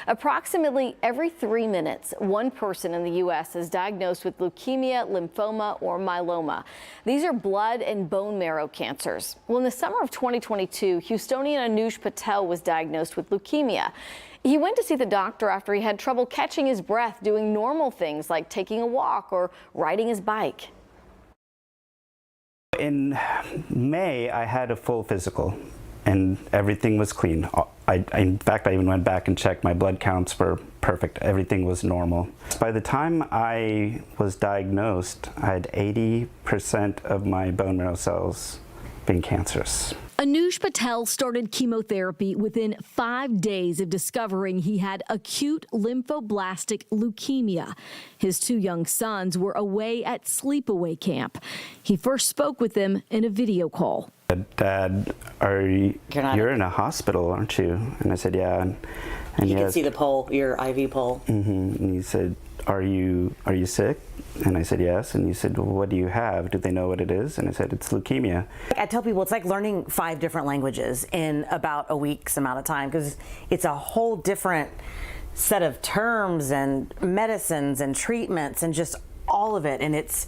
Approximately every 3 minutes, one person in the U.S. is diagnosed with leukemia, lymphoma, or myeloma. These are blood and bone marrow cancers. Well, in the summer of 2022, Houstonian Anuj Patel was diagnosed with leukemia. He went to see the doctor after he had trouble catching his breath doing normal things like taking a walk or riding his bike. In May, I had a full physical and everything was clean. In fact, I even went back and checked. My blood counts were perfect. Everything was normal. By the time I was diagnosed, I had 80% of my bone marrow cells being cancerous. Anuj Patel started chemotherapy within 5 days of discovering he had acute lymphoblastic leukemia. His 2 young sons were away at sleepaway camp. He first spoke with them in a video call. Dad, you're in a hospital, aren't you? And I said, yeah. And you could see the pole, your IV pole. And he said, are you sick? And I said, yes. And he said, well, what do you have? Do they know what it is? And I said, it's leukemia. I tell people it's like learning 5 different languages in about a week's amount of time, because it's a whole different set of terms and medicines and treatments and just all of it. And it's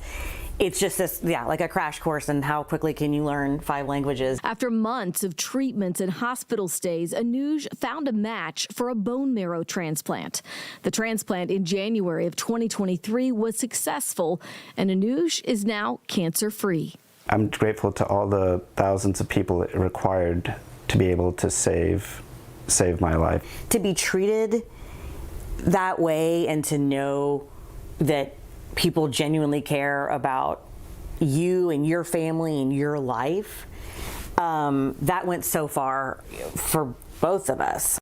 just this, like a crash course in how quickly can you learn 5 languages. After months of treatments and hospital stays, Anuj found a match for a bone marrow transplant. The transplant in January of 2023 was successful, and Anuj is now cancer-free. I'm grateful to all the thousands of people it required to be able to save my life. To be treated that way and to know that people genuinely care about you and your family and your life, that went so far for both of us.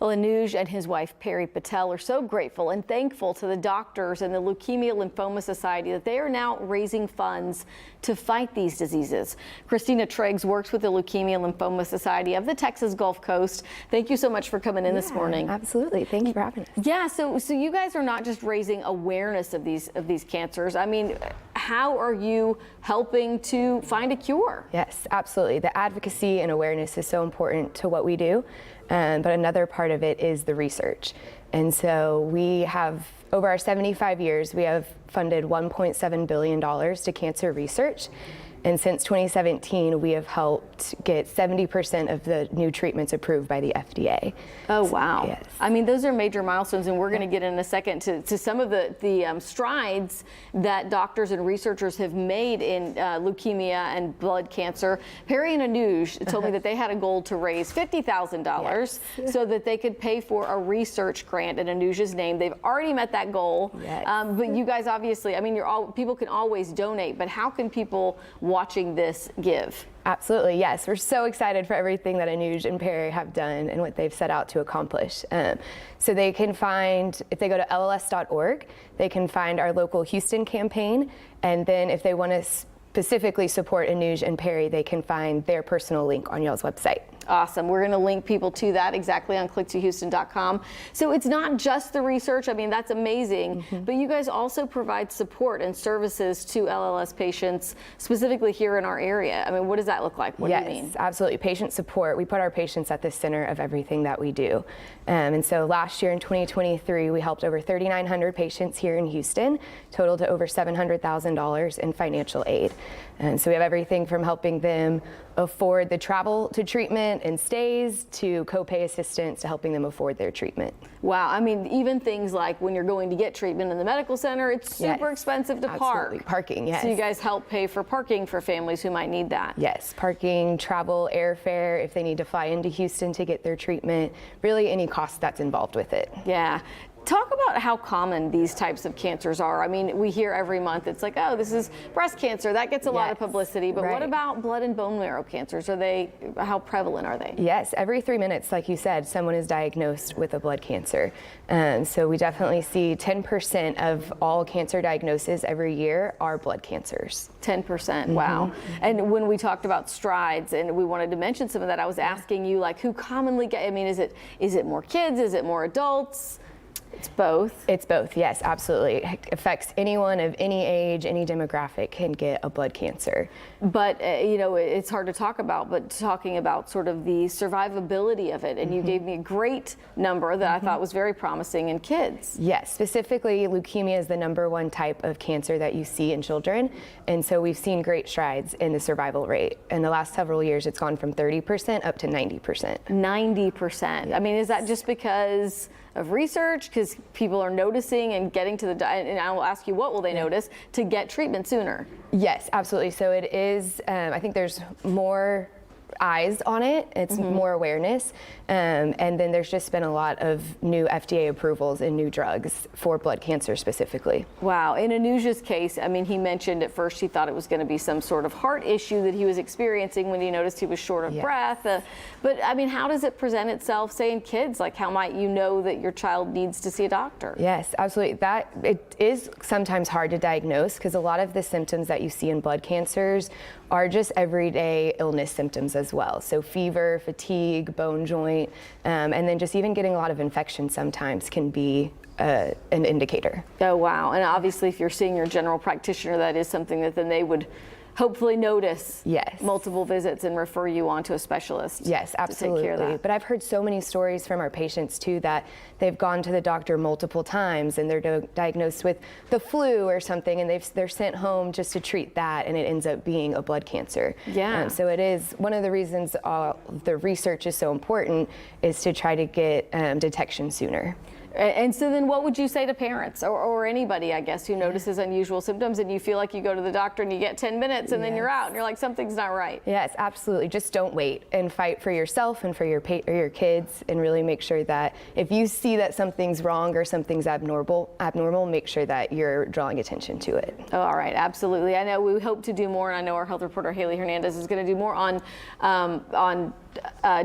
Well, Anuj and his wife, Perry Patel, are so grateful and thankful to the doctors and the Leukemia Lymphoma Society that they are now raising funds to fight these diseases. Christina Triggs works with the Leukemia Lymphoma Society of the Texas Gulf Coast. Thank you so much for coming in this morning. Absolutely. Thank you for having us. Yeah, so you guys are not just raising awareness of these cancers. I mean, how are you helping to find a cure? Yes, absolutely. The advocacy and awareness is so important to what we do. But another part of it is the research. And so we have, over our 75 years, we have funded $1.7 billion to cancer research. And since 2017, we have helped get 70% of the new treatments approved by the FDA. Oh, wow. Yes. I mean, those are major milestones, and we're going to get in a second to some of the strides that doctors and researchers have made in leukemia and blood cancer. Perry and Anuj told me that they had a goal to raise $50,000 so that they could pay for a research grant in Anuj's name. They've already met that goal. Yes. But you guys obviously, I mean, people can always donate, but how can people watching this give? Absolutely, yes. We're so excited for everything that Anuj and Perry have done and what they've set out to accomplish. So they can find, if they go to LLS.org, they can find our local Houston campaign, and then if they want to specifically support Anuj and Perry, they can find their personal link on y'all's website. Awesome. We're going to link people to that exactly on click2houston.com. So it's not just the research. I mean, that's amazing. But you guys also provide support and services to LLS patients, specifically here in our area. I mean, what does that look like? What do you mean? Yes, absolutely. Patient support. We put our patients at the center of everything that we do. And so last year in 2023, we helped over 3,900 patients here in Houston, total to over $700,000 in financial aid. And so we have everything from helping them afford the travel to treatment and stays to copay assistance to helping them afford their treatment. Wow. I mean, even things like when you're going to get treatment in the medical center, it's super expensive to Absolutely. park. Parking, yes. So you guys help pay for parking for families who might need that. Yes, parking, travel, airfare, if they need to fly into Houston to get their treatment, really any cost that's involved with it. Yeah. Talk about how common these types of cancers are. I mean, we hear every month, it's like, oh, this is breast cancer. That gets a lot of publicity. But what about blood and bone marrow cancers? How prevalent are they? Yes, every 3 minutes, like you said, someone is diagnosed with a blood cancer. So we definitely see 10% of all cancer diagnoses every year are blood cancers. 10%, wow. And when we talked about strides and we wanted to mention some of that, I was asking you, like, who commonly get, I mean, is it more kids? Is it more adults? It's both? It's both, yes, absolutely. It affects anyone of any age, any demographic can get a blood cancer. But, it's hard to talk about, but talking about sort of the survivability of it, and you gave me a great number that I thought was very promising in kids. Yes, specifically leukemia is the #1 type of cancer that you see in children, and so we've seen great strides in the survival rate. In the last several years, it's gone from 30% up to 90%. 90%. I mean, is that just because of research, because people are noticing and getting to the and I will ask you what will they notice to get treatment sooner? Yes, absolutely. So it is, I think there's more eyes on it, it's more awareness, and then there's just been a lot of new FDA approvals and new drugs for blood cancer specifically. Wow. In Anuj's case, I mean, he mentioned at first he thought it was going to be some sort of heart issue that he was experiencing when he noticed he was short of breath. But I mean, how does it present itself, say, in kids? Like, how might you know that your child needs to see a doctor? Yes, absolutely. It is sometimes hard to diagnose because a lot of the symptoms that you see in blood cancers are just everyday illness symptoms as well. So fever, fatigue, bone joint, and then just even getting a lot of infection sometimes can be an indicator. Oh, wow. And obviously, if you're seeing your general practitioner, that is something that then they would hopefully notice. Yes. Multiple visits and refer you on to a specialist. Yes, absolutely. To take care of that. But I've heard so many stories from our patients too that they've gone to the doctor multiple times and they're diagnosed with the flu or something, and they're sent home just to treat that, and it ends up being a blood cancer. Yeah. So it is one of the reasons the research is so important, is to try to get detection sooner. And so then what would you say to parents or anybody, I guess, who notices unusual symptoms and you feel like you go to the doctor and you get 10 minutes and then you're out and you're like, something's not right? Yes, absolutely. Just don't wait and fight for yourself and for your kids, and really make sure that if you see that something's wrong or something's abnormal, make sure that you're drawing attention to it. Oh, all right, absolutely. I know we hope to do more, and I know our health reporter Haley Hernandez is going to do more on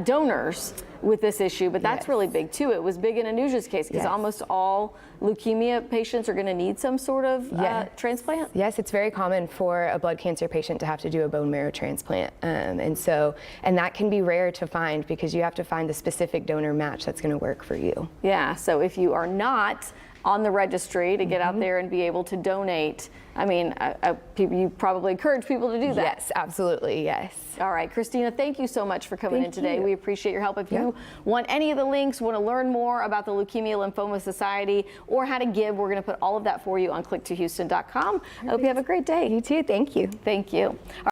donors with this issue, but that's really big too. It was big in Anuj's case because almost all leukemia patients are going to need some sort of transplant. Yes, it's very common for a blood cancer patient to have to do a bone marrow transplant, and that can be rare to find because you have to find the specific donor match that's going to work for you. Yeah, so if you are not on the registry to get out there and be able to donate, I mean, you probably encourage people to do that. Yes, absolutely, yes. All right, Christina, thank you so much for coming in today. We appreciate your help. If you want any of the links, want to learn more about the Leukemia Lymphoma Society or how to give, we're going to put all of that for you on click2houston.com. I hope you have a great day. You too, thank you. Thank you.